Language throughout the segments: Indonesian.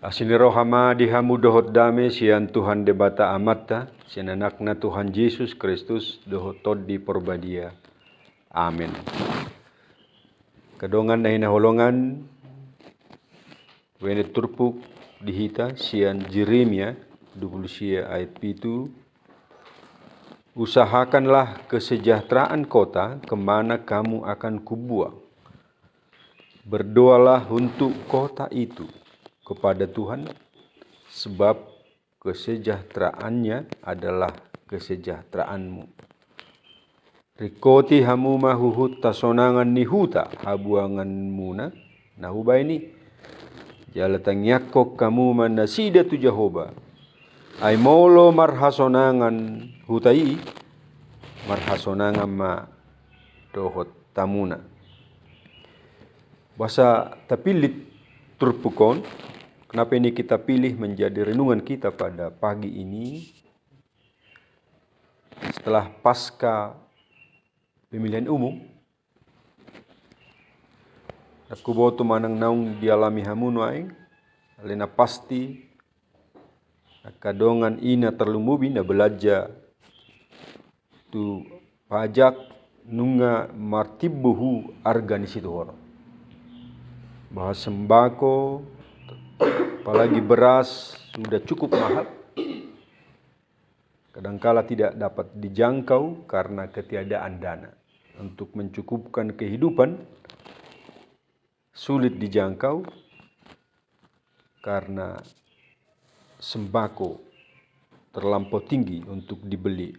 Asinirohama dihamu dohot dame sian Tuhan debata amata, sian anakna Tuhan Yesus Kristus dohotod di porbadia. Amin. Kadongan na hinaholongan, wene turpuk dihita sian Jeremia 20 ayat 7. Usahakanlah kesejahteraan kota kemana kamu akan kubuang. Berdoalah untuk kota itu kepada Tuhan, sebab kesejahteraannya adalah kesejahteraanmu. Rikoti hamu mahuhut tasonangan nihuta habuangan muna nahubaini. Jalatang yakok kamu manasida tu Jehovah. Ay molo marhasonangan hutai, marhasonangan ma dohot tamuna. Bahasa tapilit turpukon, kenapa ini kita pilih menjadi renungan kita pada pagi ini? Setelah pasca pemilihan umum, aku boto manang naung dialami hamun waing, alena pasti kadongan ina terlumubi na belajar tu pajak nunga martibuhu arganisitu horo. Bahwa sembako, apalagi beras sudah cukup mahal. Kadangkala tidak dapat dijangkau karena ketiadaan dana. Untuk mencukupkan kehidupan sulit dijangkau karena sembako terlampau tinggi untuk dibeli.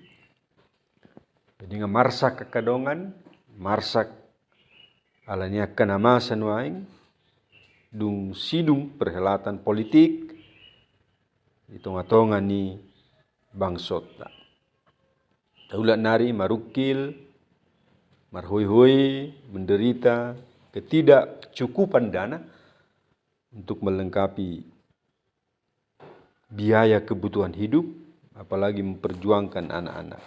Jadi marsak kekadongan, marsak alanya kanamasan waing, dung sidung perhelatan politik, hitung-hitungan ni bangsot. Daulat nari marukil, marhoi-hoi, menderita ketidakcukupan dana untuk melengkapi biaya kebutuhan hidup, apalagi memperjuangkan anak-anak.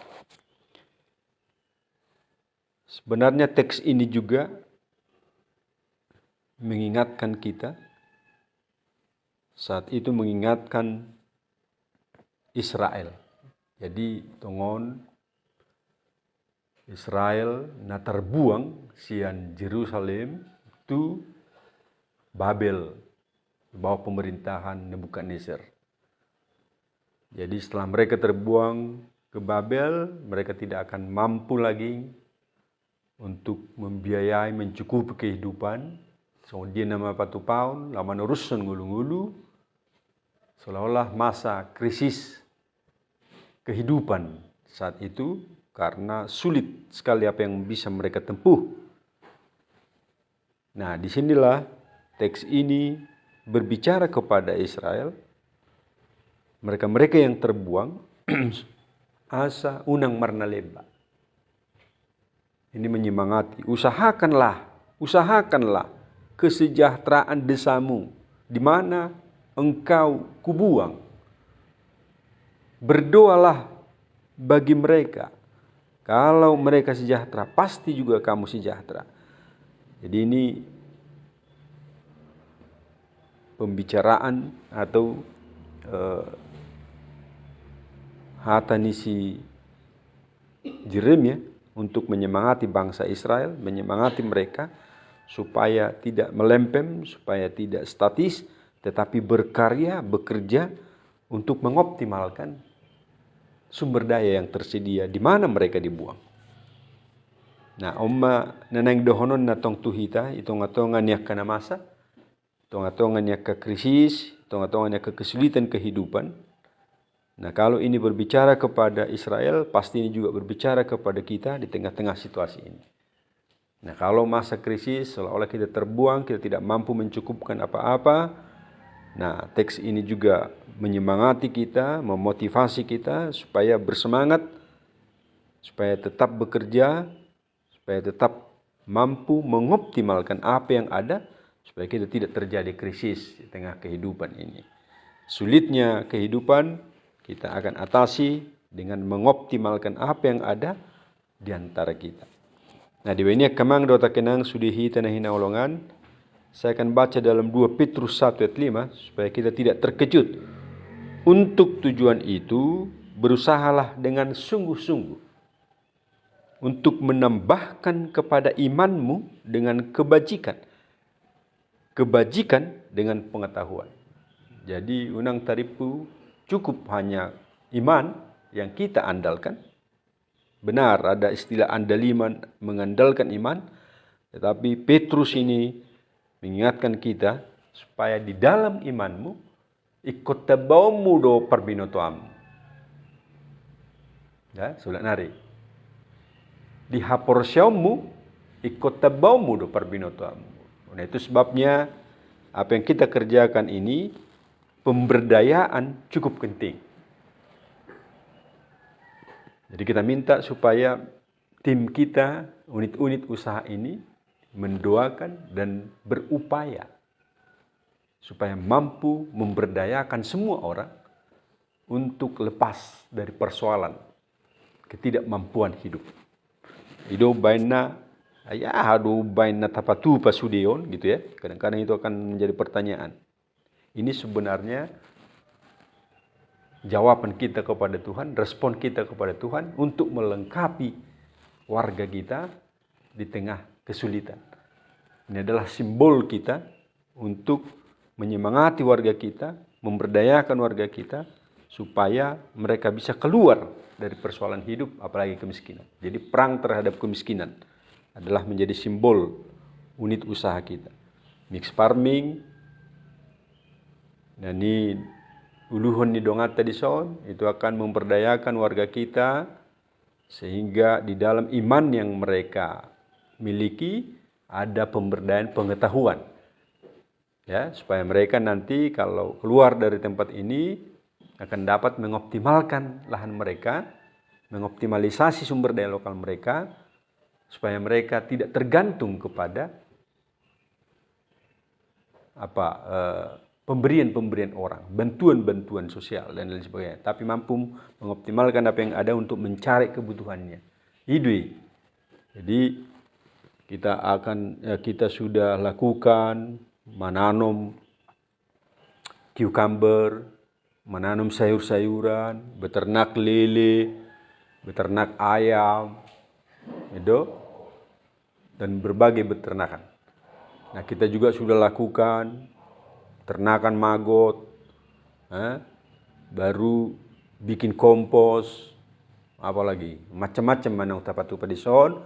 Sebenarnya teks ini juga mengingatkan kita, saat itu mengingatkan Israel. Jadi tongon Israel na terbuang sian Jerusalem tu Babel, bawah pemerintahan Nebukadnezar. Jadi setelah mereka terbuang ke Babel, mereka tidak akan mampu lagi untuk membiayai mencukupi kehidupan. So dia nama patu paun, lama urusan ngulu-ngulu, seolah-olah masa krisis kehidupan saat itu karena sulit sekali apa yang bisa mereka tempuh. Nah, disinilah teks ini berbicara kepada Israel, mereka-mereka yang terbuang, asa unang marnaleba. Ini menyemangati, usahakanlah kesejahteraan desamu, di mana engkau kubuang. Berdoalah bagi mereka. Kalau mereka sejahtera, pasti juga kamu sejahtera. Jadi ini pembicaraan atau hatanisi Jeremia untuk menyemangati bangsa Israel, menyemangati mereka supaya tidak melempem, supaya tidak statis, tetapi berkarya, bekerja untuk mengoptimalkan sumber daya yang tersedia di mana mereka dibuang. Nah, omma nanang dohonon na tong tuhita, itong-atongan yak kana masa, itong-atongan yak ke krisis, itong-atongan yak ke kesulitan kehidupan. Nah, kalau ini berbicara kepada Israel, pasti ini juga berbicara kepada kita di tengah-tengah situasi ini. Nah, kalau masa krisis, seolah-olah kita terbuang, kita tidak mampu mencukupkan apa-apa. Nah, teks ini juga menyemangati kita, memotivasi kita supaya bersemangat, supaya tetap bekerja, supaya tetap mampu mengoptimalkan apa yang ada, supaya kita tidak terjadi krisis di tengah kehidupan ini. Sulitnya kehidupan kita akan atasi dengan mengoptimalkan apa yang ada di antara kita. Nah, di bawahnya kemang dota kenang sudihi tanah hinaulongan, Saya akan baca dalam 2 Petrus 1 ayat 5 supaya kita tidak terkejut. Untuk tujuan itu berusahalah dengan sungguh-sungguh untuk menambahkan kepada imanmu dengan kebajikan. Kebajikan dengan pengetahuan. Jadi unang taripu cukup hanya iman yang kita andalkan. Benar ada istilah andaliman mengandalkan iman, tetapi Petrus ini mengingatkan kita supaya di dalam imanmu ikut tebamu do perbinotoam. Ya, sudah nari. Di haporsyamu ikut tebamu do perbinotoam. Nah, itu sebabnya apa yang kita kerjakan ini pemberdayaan cukup penting. Jadi kita minta supaya tim kita, unit-unit usaha ini mendoakan dan berupaya supaya mampu memberdayakan semua orang untuk lepas dari persoalan ketidakmampuan hidup. Hidup baina ya hadu baina tapatu pasudion gitu ya. Kadang-kadang itu akan menjadi pertanyaan. Ini sebenarnya jawaban kita kepada Tuhan, respon kita kepada Tuhan untuk melengkapi warga kita di tengah kesulitan. Ini adalah simbol kita untuk menyemangati warga kita, memberdayakan warga kita, supaya mereka bisa keluar dari persoalan hidup, apalagi kemiskinan. Jadi perang terhadap kemiskinan adalah menjadi simbol unit usaha kita. Mixed farming, dan ini uluhun di dongata di son, itu akan memberdayakan warga kita, sehingga di dalam iman yang mereka miliki ada pemberdayaan pengetahuan. Ya, supaya mereka nanti kalau keluar dari tempat ini akan dapat mengoptimalkan lahan mereka, mengoptimalisasi sumber daya lokal mereka, supaya mereka tidak tergantung kepada pemberian-pemberian orang, bantuan-bantuan sosial dan lain sebagainya, tapi mampu mengoptimalkan apa yang ada untuk mencari kebutuhannya. Itu. Jadi kita sudah lakukan menanam cucumber, menanam sayur-sayuran, beternak lele, beternak ayam, itu, dan berbagai beternakan. Nah, kita juga sudah lakukan ternakan maggot, baru bikin kompos, apalagi macam-macam manang tapatu padison,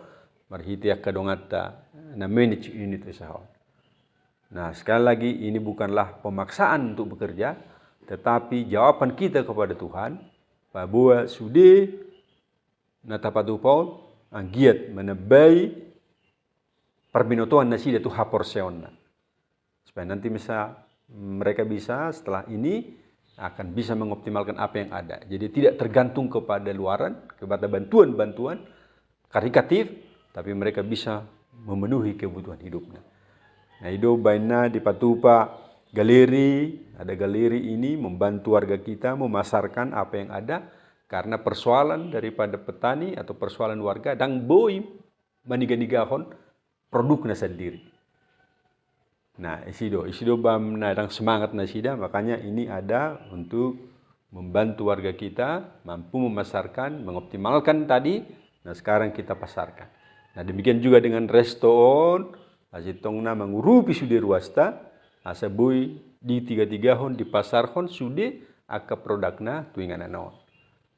marhitiak kadongata, na manage unit usaha. Nah, sekali lagi ini bukanlah pemaksaan untuk bekerja, tetapi jawaban kita kepada Tuhan, bahwa sudah natapatu paul anggiat menebai perbinotoan nasi itu haporseonna. Supaya nanti mereka bisa setelah ini akan bisa mengoptimalkan apa yang ada. Jadi tidak tergantung kepada luaran, kepada bantuan-bantuan karitatif, tapi mereka bisa memenuhi kebutuhan hidupnya. Nah, itu baina di Patupa galeri, ada galeri ini membantu warga kita memasarkan apa yang ada, karena persoalan daripada petani atau persoalan warga dang boi maniga-nigahon produknya sendiri. Nah, isido bam nadang semangat nasida, makanya ini ada untuk membantu warga kita mampu memasarkan, mengoptimalkan tadi. Nah, sekarang kita pasarkan. Nah, demikian juga dengan restoran, asitongna mengurupi sudah ruasta, asabui di 3 hon di pasar hon sudah aka produkna tuingan anaon.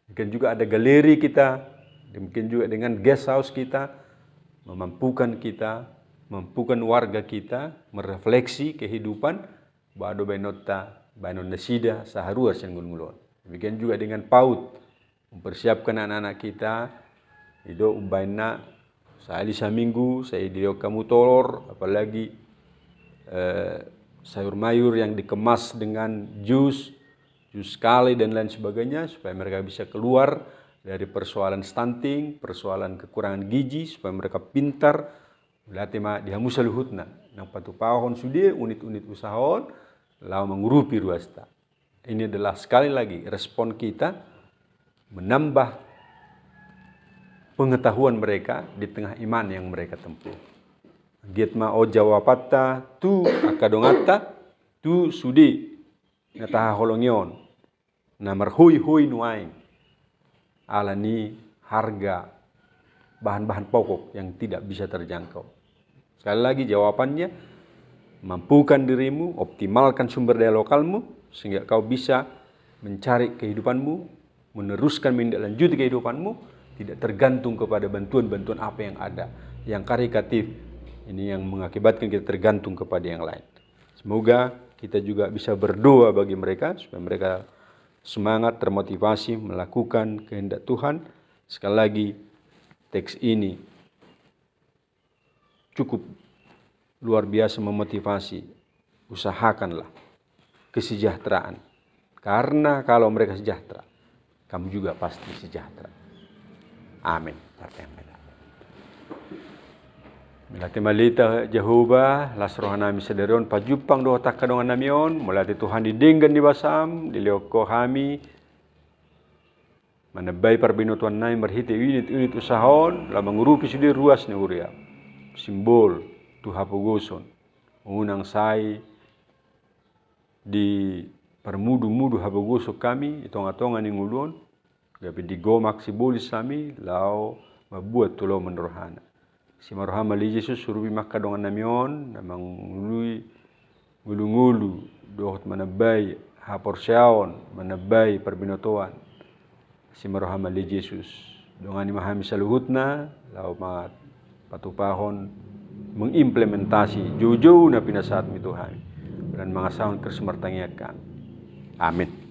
Demikian juga ada galeri kita, demikian juga dengan guest house kita, memampukan warga kita merefleksi kehidupan bado bainota bainon nasida saharua senggul-ngulon. Demikian juga dengan PAUD, mempersiapkan anak-anak kita itu umbaina sehari seminggu saya dia kamu tolor, apalagi sayur mayur yang dikemas dengan jus sekali dan lain sebagainya, supaya mereka bisa keluar dari persoalan stunting, persoalan kekurangan gizi, supaya mereka pintar. Berarti dihamusa luhutna nang patupahon sudah unit-unit usahaon lalu mengurupi ruasta. Ini adalah sekali lagi respon kita menambah pengetahuan mereka di tengah iman yang mereka tempuh. Giat ma o jawapatta tu akadongata tu sudi ngataha holongion na marhui-hui nuaing ala ni harga bahan-bahan pokok yang tidak bisa terjangkau. Sekali lagi jawabannya, mampukan dirimu, optimalkan sumber daya lokalmu sehingga kau bisa mencari kehidupanmu, meneruskan menindaklanjuti kehidupanmu, tidak tergantung kepada bantuan-bantuan apa yang ada, yang karitatif. Ini yang mengakibatkan kita tergantung kepada yang lain. Semoga kita juga bisa berdoa bagi mereka supaya mereka semangat, termotivasi melakukan kehendak Tuhan. Sekali lagi, teks ini cukup luar biasa memotivasi. Usahakanlah kesejahteraan. Karena kalau mereka sejahtera, kamu juga pasti sejahtera. Amin. Melati malita Jehovah, las rohanami sederon pajupang doa takadongan namion, melati Tuhan didenggan di basam, di leoko kami, manabai parbinotuan nai merhiti unit usahon, la mengurupi sudir ruas ni uria, simbol tuhapugoson, unang sai di permudu-mudu habogosok kami, itonga-tonga ni ngulon, gabi digomak simbolis kami, lau mabuat tulau menrohana. Si marohama li Jesus surubi makadongan namion, namang ngului ngulu-ngulu, dohot manabai haporseaon, manabai perbinotoan. Si marohama li Jesus, dongani mahami saluhutna, lau mat patupahon mengimplementasi jauh-jauh na pinasaat mi Tuhan dan mga sahon terus mertanyakan. Amin.